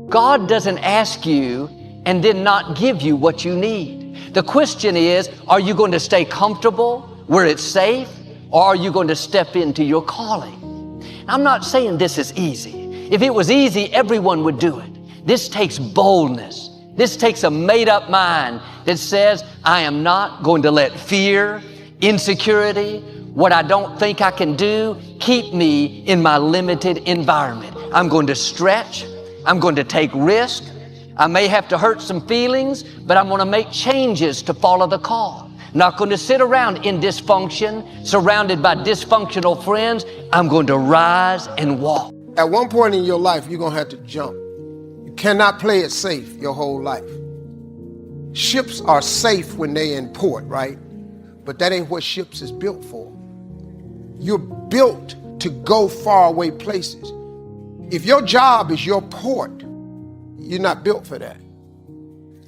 God doesn't ask you and then not give you what you need. The question is, are you going to stay comfortable where it's safe, or are you going to step into your calling? I'm not saying this is easy. If it was easy, everyone would do it. This takes boldness. This takes a made-up mind that says, I am not going to let fear, insecurity, what I don't think I can do, keep me in my limited environment. I'm going to stretch. I'm going to take risk. I may have to hurt some feelings, but I'm going to make changes to follow the call. Not going to sit around in dysfunction, surrounded by dysfunctional friends. I'm going to rise and walk. At one point in your life, you're going to have to jump. You cannot play it safe your whole life. Ships are safe when they're in port, right? But that ain't what ships is built for. You're built to go far away places. If your job is your port, you're not built for that.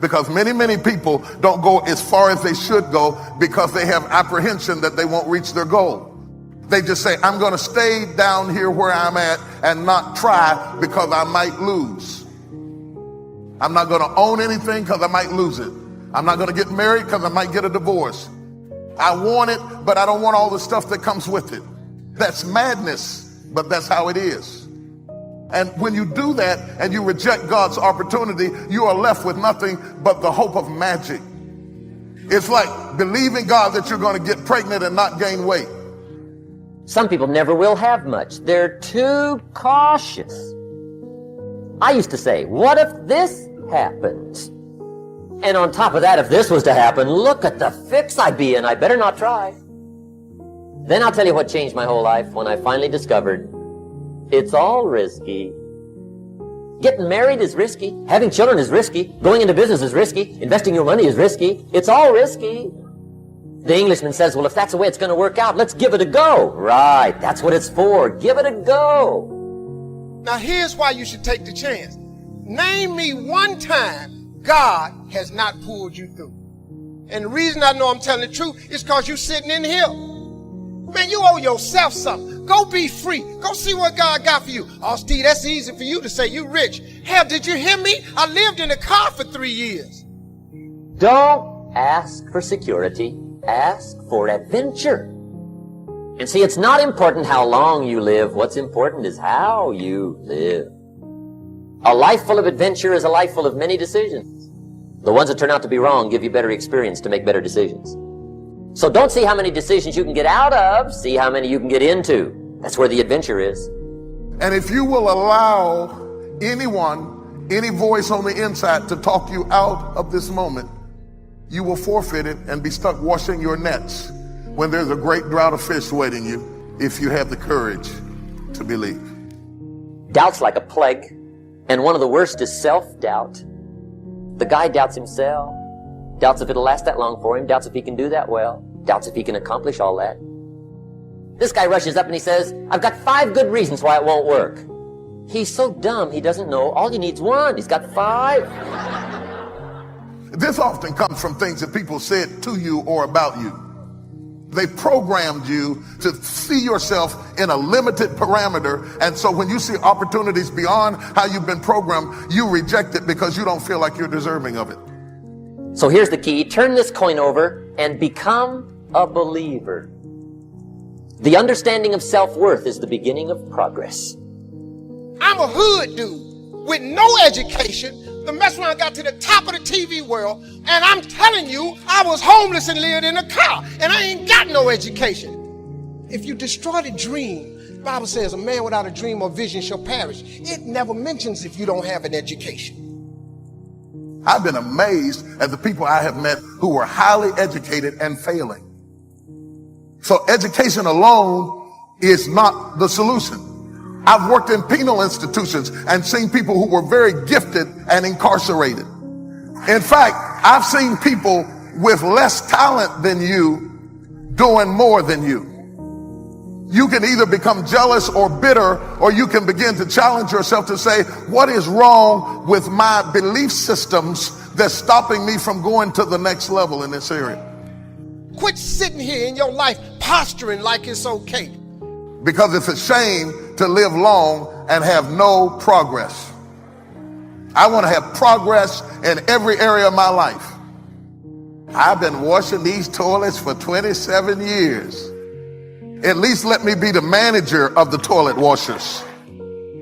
Because many people don't go as far as they should go because they have apprehension that they won't reach their goal. They just say, I'm going to stay down here where I'm at and not try because I might lose. I'm not going to own anything because I might lose it. I'm not going to get married because I might get a divorce. I want it, but I don't want all the stuff that comes with it. That's madness, but that's how it is. And when you do that and you reject God's opportunity, you are left with nothing but the hope of magic. It's like believing God that you're going to get pregnant and not gain weight. Some people never will have much. They're too cautious. I used to say, what if this happens? And on top of that, if this was to happen, look at the fix I'd be in. I better not try. Then I'll tell you what changed my whole life when I finally discovered it's all risky. Getting married is risky. Having children is risky. Going into business is risky. Investing your money is risky. It's all risky. The Englishman says, well, if that's the way it's going to work out, let's give it a go. Right, that's what it's for. Give it a go. Now here's why you should take the chance. Name me one time God has not pulled you through. And the reason I know I'm telling the truth is because you're sitting in here. Man, you owe yourself something. Go be free. Go see what God got for you. Osteen, that's easy for you to say. You rich. Hell, did you hear me? I lived in a car for 3 years. Don't ask for security. Ask for adventure. And see, it's not important how long you live. What's important is how you live. A life full of adventure is a life full of many decisions. The ones that turn out to be wrong give you better experience to make better decisions. So don't see how many decisions you can get out of, see how many you can get into. That's where the adventure is. And if you will allow anyone, any voice on the inside to talk you out of this moment, you will forfeit it and be stuck washing your nets when there's a great drought of fish waiting you, if you have the courage to believe. Doubt's like a plague, and one of the worst is self-doubt. The guy doubts himself, doubts if it'll last that long for him, doubts if he can do that well, doubts if he can accomplish all that. This guy rushes up and he says, I've got 5 good reasons why it won't work. He's so dumb he doesn't know all you need's 1. He's got 5. This often comes from things that people said to you or about you. They programmed you to see yourself in a limited parameter, and so when you see opportunities beyond how you've been programmed, you reject it because you don't feel like you're deserving of it. So here's the key. Turn this coin over and become a believer. The understanding of self-worth is the beginning of progress. I'm a hood dude with no education. The mess when I got to the top of the TV world, and I'm telling you, I was homeless and lived in a car, and I ain't got no education. If you destroy the dream, the Bible says a man without a dream or vision shall perish. It never mentions if you don't have an education. I've been amazed at the people I have met who were highly educated and failing. So education alone is not the solution. I've worked in penal institutions and seen people who were very gifted and incarcerated. In fact, I've seen people with less talent than you doing more than you. You can either become jealous or bitter, or you can begin to challenge yourself to say, what is wrong with my belief systems that's stopping me from going to the next level in this area? Quit sitting here in your life posturing like it's okay. Because it's a shame to live long and have no progress. I want to have progress in every area of my life. I've been washing these toilets for 27 years. At least let me be the manager of the toilet washers.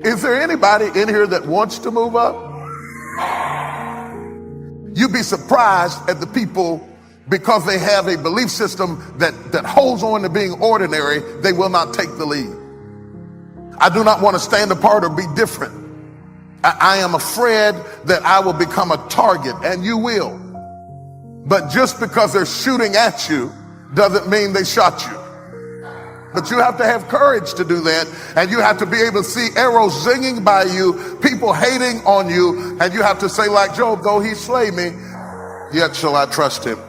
Is there anybody in here that wants to move up? You'd be surprised at the people, because they have a belief system that holds on to being ordinary, they will not take the lead. I do not want to stand apart or be different. I am afraid that I will become a target, and you will. But just because they're shooting at you doesn't mean they shot you. But you have to have courage to do that, and you have to be able to see arrows zinging by you, people hating on you, and you have to say, like Job, though he slay me, yet shall I trust him.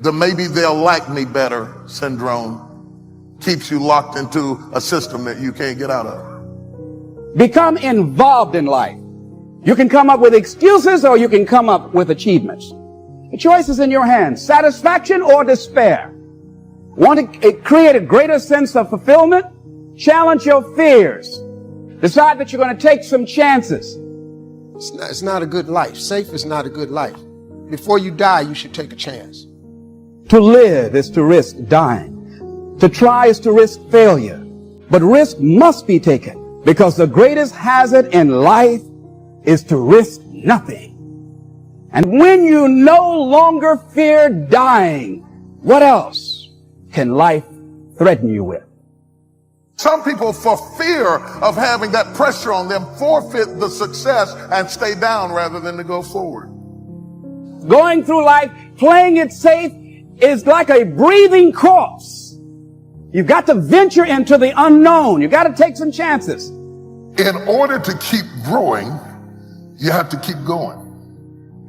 The maybe they'll like me better syndrome keeps you locked into a system that you can't get out of. Become involved in life. You can come up with excuses or you can come up with achievements. The choice is in your hands, satisfaction or despair. Want to create a greater sense of fulfillment? Challenge your fears. Decide that you're going to take some chances. It's not a good life. Safe is not a good life. Before you die, you should take a chance. To live is to risk dying. To try is to risk failure. But risk must be taken, because the greatest hazard in life is to risk nothing. And when you no longer fear dying, what else can life threaten you with? Some people, for fear of having that pressure on them, forfeit the success and stay down rather than to go forward. Going through life playing it safe is like a breathing corpse. You've got to venture into the unknown. You've got to take some chances. In order to keep growing, you have to keep going.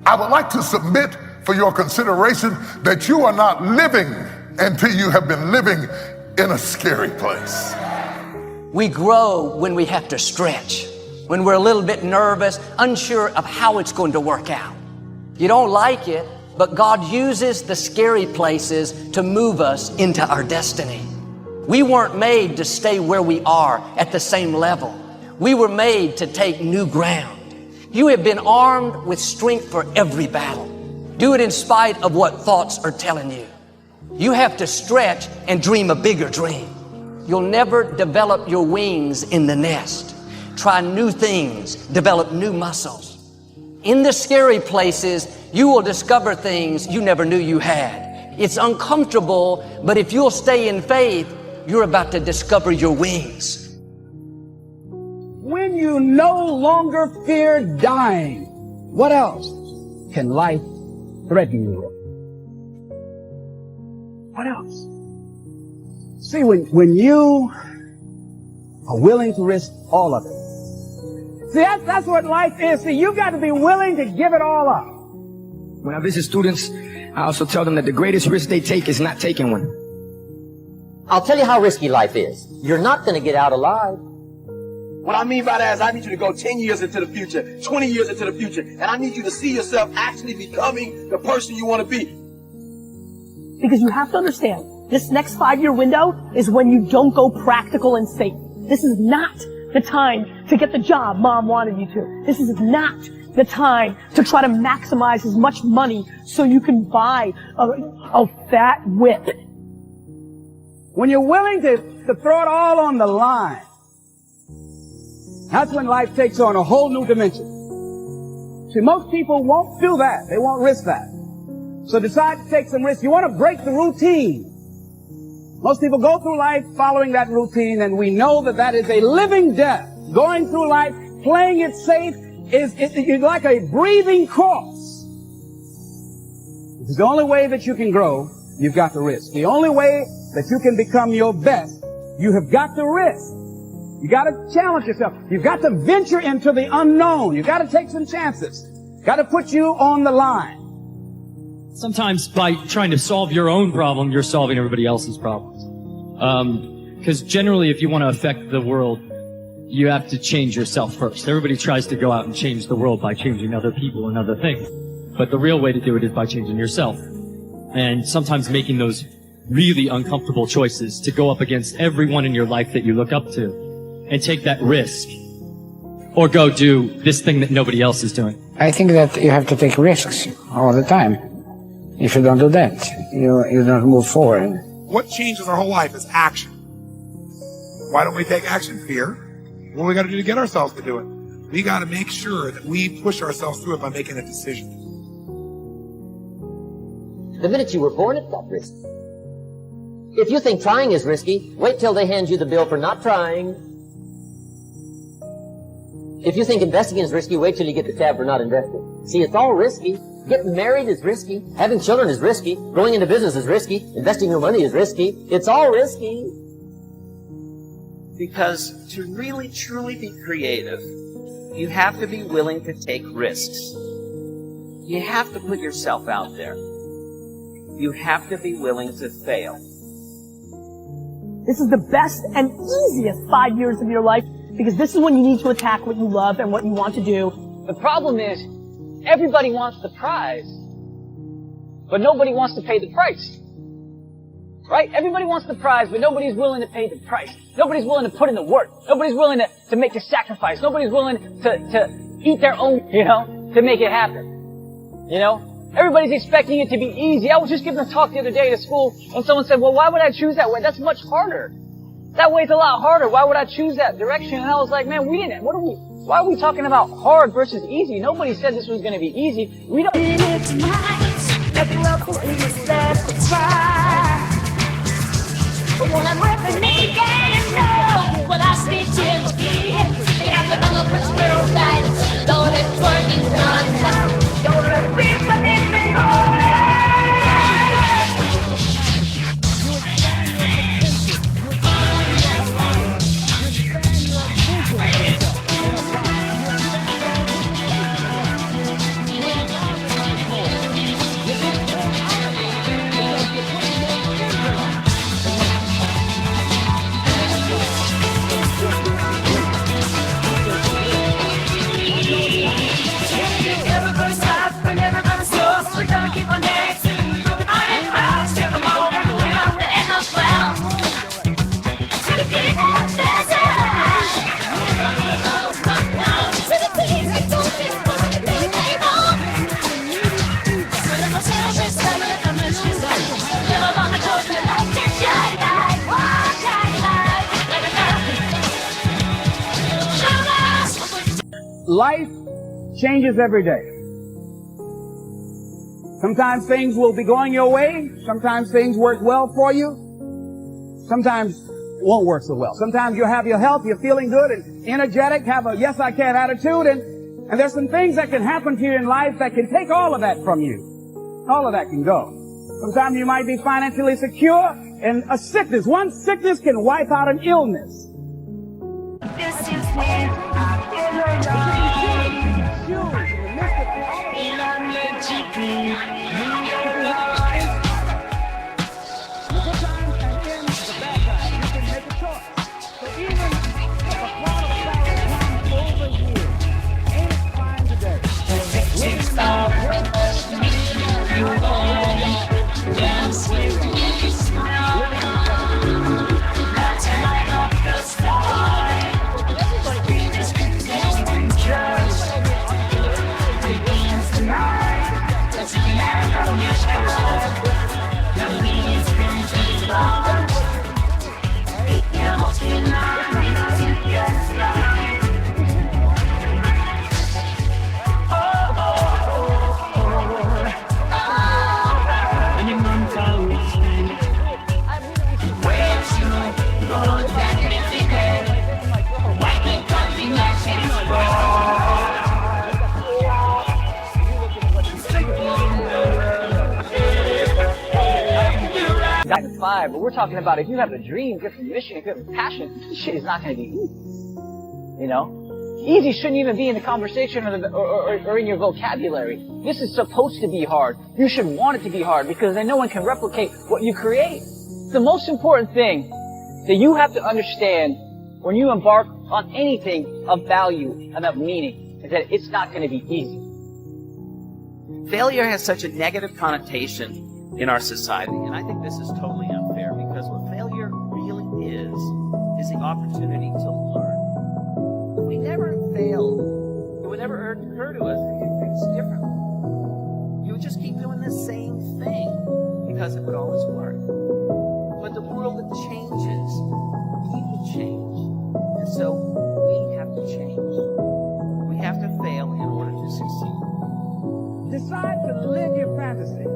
I would like to submit for your consideration that you are not living until you have been living in a scary place. We grow when we have to stretch, when we're a little bit nervous, unsure of how it's going to work out. You don't like it, but God uses the scary places to move us into our destiny. We weren't made to stay where we are at the same level. We were made to take new ground. You have been armed with strength for every battle. Do it in spite of what thoughts are telling you. You have to stretch and dream a bigger dream. You'll never develop your wings in the nest. Try new things, develop new muscles. In the scary places, you will discover things you never knew you had. It's uncomfortable, but if you'll stay in faith, you're about to discover your wings. When you no longer fear dying, what else can life threaten you with? What else? See, when you are willing to risk all of it. See, that's what life is. See, you've got to be willing to give it all up. When I visit students, I also tell them that the greatest risk they take is not taking one. I'll tell you how risky life is. You're not going to get out alive. What I mean by that is I need you to go 10 years into the future, 20 years into the future, and I need you to see yourself actually becoming the person you want to be. Because you have to understand, this next 5-year window is when you don't go practical and safe. This is not the time to get the job mom wanted you to. This is not the time to try to maximize as much money so you can buy a fat whip. When you're willing to throw it all on the line, that's when life takes on a whole new dimension. See, most people won't do that. They won't risk that. So decide to take some risks. You want to break the routine. Most people go through life following that routine, and we know that that is a living death. Going through life, playing it safe, is like a breathing corpse. This is the only way that you can grow. You've got to risk. The only way that you can become your best, you have got to risk. You got to challenge yourself. You've got to venture into the unknown. You've got to take some chances. Got to put you on the line. Sometimes by trying to solve your own problem, you're solving everybody else's problems. Because generally, if you want to affect the world, you have to change yourself first. Everybody tries to go out and change the world by changing other people and other things. But the real way to do it is by changing yourself. And sometimes making those really uncomfortable choices to go up against everyone in your life that you look up to and take that risk. or go do this thing that nobody else is doing? I think that you have to take risks all the time. If you don't do that, you don't move forward. What changes our whole life is action. Why don't we take action? Fear. What do we got to do to get ourselves to do it? We got to make sure that we push ourselves through it by making a decision. The minute you were born, it got risky. If you think trying is risky, wait till they hand you the bill for not trying. If you think investing is risky, wait till you get the tab for not investing. See, it's all risky. Getting married is risky. Having children is risky. Going into business is risky. Investing your money is risky. It's all risky. Because to really, truly be creative, you have to be willing to take risks. You have to put yourself out there. You have to be willing to fail. This is the best and easiest 5 years of your life because this is when you need to attack what you love and what you want to do. The problem is, everybody wants the prize, but nobody wants to pay the price. Right? Everybody wants the prize, but nobody's willing to pay the price. Nobody's willing to put in the work. Nobody's willing to make the sacrifice. Nobody's willing to eat their own, to make it happen. Everybody's expecting it to be easy. I was just giving a talk the other day to school, and someone said, well, why would I choose that way? That's much harder. That way's a lot harder. Why would I choose that direction? And I was like, man, why are we talking about hard versus easy? Nobody said this was going to be easy. We don't. Life changes every day. Sometimes things will be going your way. Sometimes things work well for you. Sometimes it won't work so well. Sometimes you'll have your health, you're feeling good and energetic, have a yes I can attitude, and there's some things that can happen to you in life that can take all of that from you. All of that can go. Sometimes you might be financially secure, and a sickness, one sickness can wipe out an illness. But we're talking about if you have a dream, if you have a mission, if you have a passion, this shit is not going to be easy. Easy shouldn't even be in the conversation or in your vocabulary. This is supposed to be hard. You should want it to be hard because then no one can replicate what you create. The most important thing that you have to understand when you embark on anything of value and of meaning is that it's not going to be easy. Failure has such a negative connotation in our society, and I think this is totally unfair because what failure really is the opportunity to learn. We never fail occur to us to do things differently. You would just keep doing the same thing because it would always work. But the world that changes, people change. And so we have to change. We have to fail in order to succeed. Decide to live your fantasy.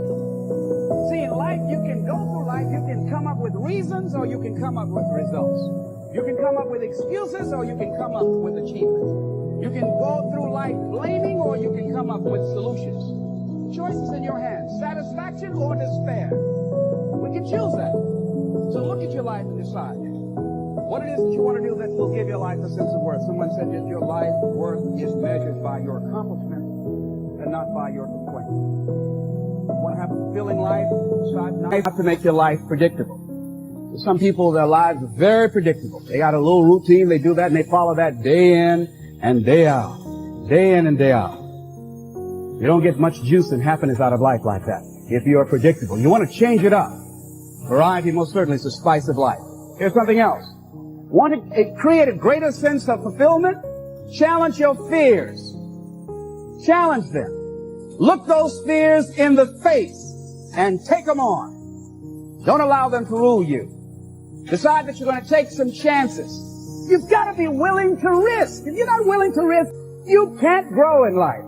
See, in life, you can go through life, you can come up with reasons or you can come up with results. You can come up with excuses or you can come up with achievements. You can go through life blaming or you can come up with solutions. Choice is in your hands, satisfaction or despair. We can choose that. So look at your life and decide what it is that you want to do that will give your life a sense of worth. Someone said that your life worth is measured by your accomplishment and not by your complaint. You want to have a fulfilling life? Decide not to make your life predictable. Some people, their lives are very predictable. They got a little routine, they do that, and they follow that day in and day out. Day in and day out. You don't get much juice and happiness out of life like that if you are predictable. You want to change it up. Variety most certainly is the spice of life. Here's something else. Want to create a greater sense of fulfillment? Challenge your fears. Challenge them. Look those fears in the face and take them on. Don't allow them to rule you. Decide that you're going to take some chances. You've got to be willing to risk. If you're not willing to risk, you can't grow in life.